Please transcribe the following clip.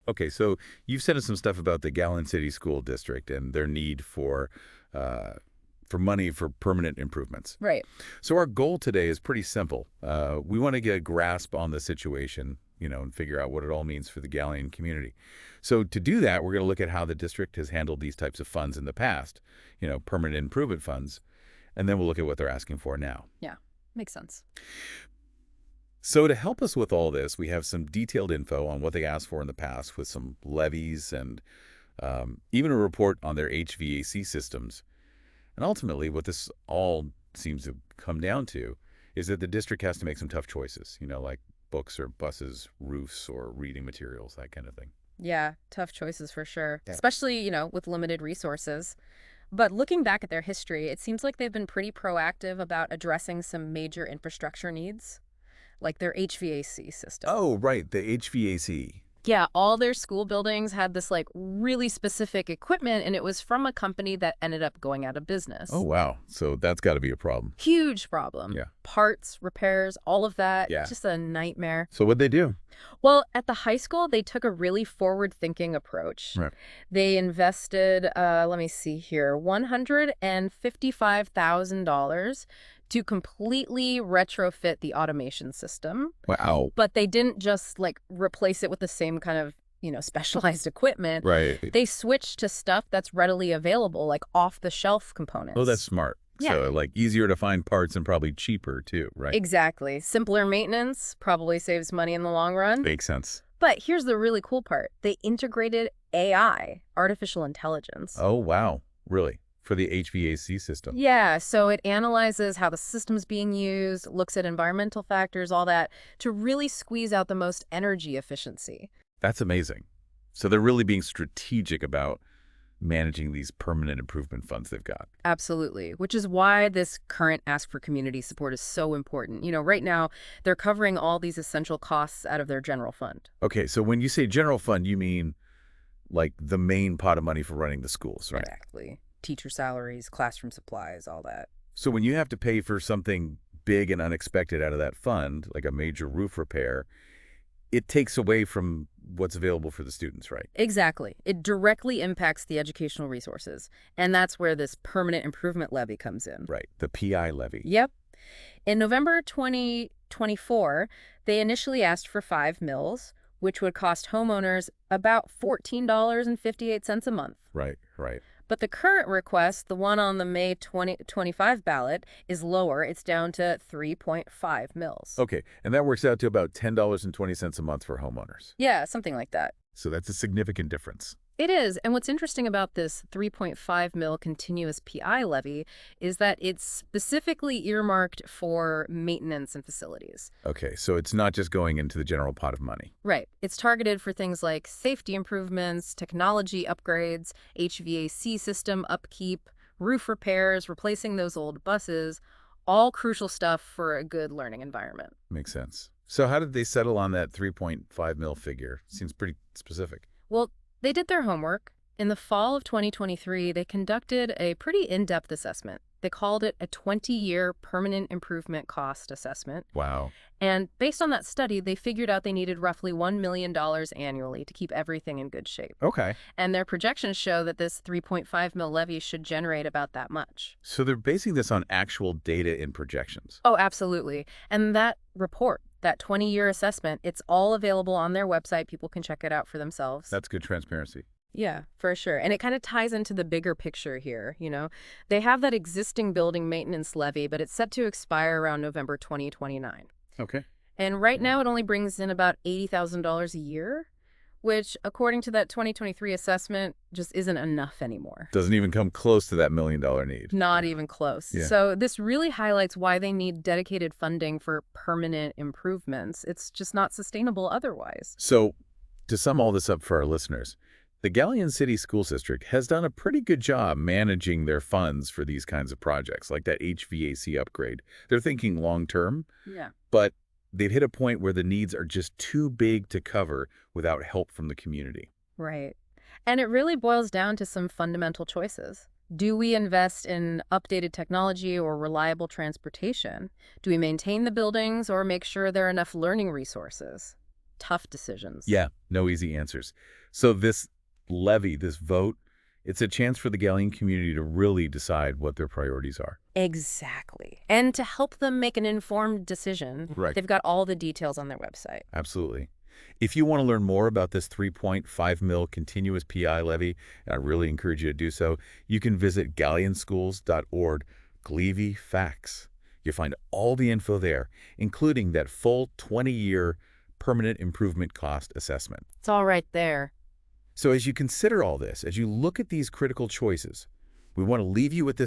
Okay, so you've sent us some stuff about the Gallon City School District and their need for money for permanent improvements. Right. So our goal today is pretty simple. We want to get a grasp on the situation, and figure out what it all means for the Galleon community. So to do that, we're going to look at how the district has handled these types of funds in the past, permanent improvement funds, and then we'll look at what they're asking for now. Yeah, makes sense. So to help us with all this, we have some detailed info on what they asked for in the past with some levies and even a report on their HVAC systems. And ultimately, what this all seems to come down to is that the district has to make some tough choices, like books or buses, roofs, or reading materials, that kind of thing. Yeah, tough choices for sure, Yeah. especially, with limited resources. But looking back at their history, it seems like they've been pretty proactive about addressing some major infrastructure needs, like their HVAC system. Oh, right, the HVAC. Yeah, all their school buildings had this really specific equipment, and it was from a company that ended up going out of business. Oh, wow. So that's got to be a problem. Huge problem. Yeah. Parts, repairs, all of that. Yeah. Just a nightmare. So what'd they do? Well, at the high school, they took a really forward-thinking approach. Right. They invested, let me see here, $155,000 to completely retrofit the automation system. Wow. But they didn't just replace it with the same kind of, specialized equipment. Right. They switched to stuff that's readily available, like off-the-shelf components. Oh, that's smart. Yeah. So, easier to find parts and probably cheaper, too, right? Exactly. Simpler maintenance probably saves money in the long run. Makes sense. But here's the really cool part. They integrated AI, artificial intelligence. Oh, wow. Really? For the HVAC system? Yeah, so it analyzes how the system's being used, looks at environmental factors, all that, to really squeeze out the most energy efficiency. That's amazing. So they're really being strategic about managing these permanent improvement funds they've got. Absolutely, which is why this current ask for community support is so important. Right now, they're covering all these essential costs out of their general fund. Okay, so when you say general fund, you mean the main pot of money for running the schools, right? Exactly. Teacher salaries, classroom supplies, all that. So when you have to pay for something big and unexpected out of that fund, like a major roof repair, it takes away from what's available for the students, right? Exactly. It directly impacts the educational resources. And that's where this Permanent Improvement Levy comes in. Right, the PI levy. Yep. In November 2024, they initially asked for 5 mills, which would cost homeowners about $14.58 a month. Right, right. But the current request, the one on the May 2025 ballot, is lower. It's down to 3.5 mils. Okay, and that works out to about $10.20 a month for homeowners. Yeah, something like that. So that's a significant difference. It is. And what's interesting about this 3.5 mil continuous PI levy is that it's specifically earmarked for maintenance and facilities. Okay, so it's not just going into the general pot of money. Right. It's targeted for things like safety improvements, technology upgrades, HVAC system upkeep, roof repairs, replacing those old buses, all crucial stuff for a good learning environment. Makes sense. So how did they settle on that 3.5 mil figure? Seems pretty specific. Well, they did their homework. In the fall of 2023, they conducted a pretty in-depth assessment. They called it a 20-year permanent improvement cost assessment. Wow. And based on that study, they figured out they needed roughly $1 million annually to keep everything in good shape. Okay. And their projections show that this 3.5 mil levy should generate about that much. So they're basing this on actual data and projections. Oh, absolutely. And that report, that 20-year assessment, it's all available on their website. People can check it out for themselves. That's good transparency. Yeah, for sure. And it kind of ties into the bigger picture here, They have that existing building maintenance levy, but it's set to expire around November 2029. Okay. And right now it only brings in about $80,000 a year, which, according to that 2023 assessment, just isn't enough anymore. Doesn't even come close to that $1 million need. Not even close. Yeah. So this really highlights why they need dedicated funding for permanent improvements. It's just not sustainable otherwise. So to sum all this up for our listeners, the Galleon City School District has done a pretty good job managing their funds for these kinds of projects, like that HVAC upgrade. They're thinking long-term, Yeah. but they've hit a point where the needs are just too big to cover without help from the community. Right. And it really boils down to some fundamental choices. Do we invest in updated technology or reliable transportation? Do we maintain the buildings or make sure there are enough learning resources? tough decisions. Yeah, no easy answers. So this levy, this vote, it's a chance for the Galleon community to really decide what their priorities are. Exactly. And to help them make an informed decision, Right. they've got all the details on their website. Absolutely. If you want to learn more about this 3.5 mil continuous PI levy, and I really encourage you to do so, you can visit galleonschools.org/Levy Facts. You'll find all the info there, including that full 20-year permanent improvement cost assessment. It's all right there. So as you consider all this, as you look at these critical choices, we want to leave you with this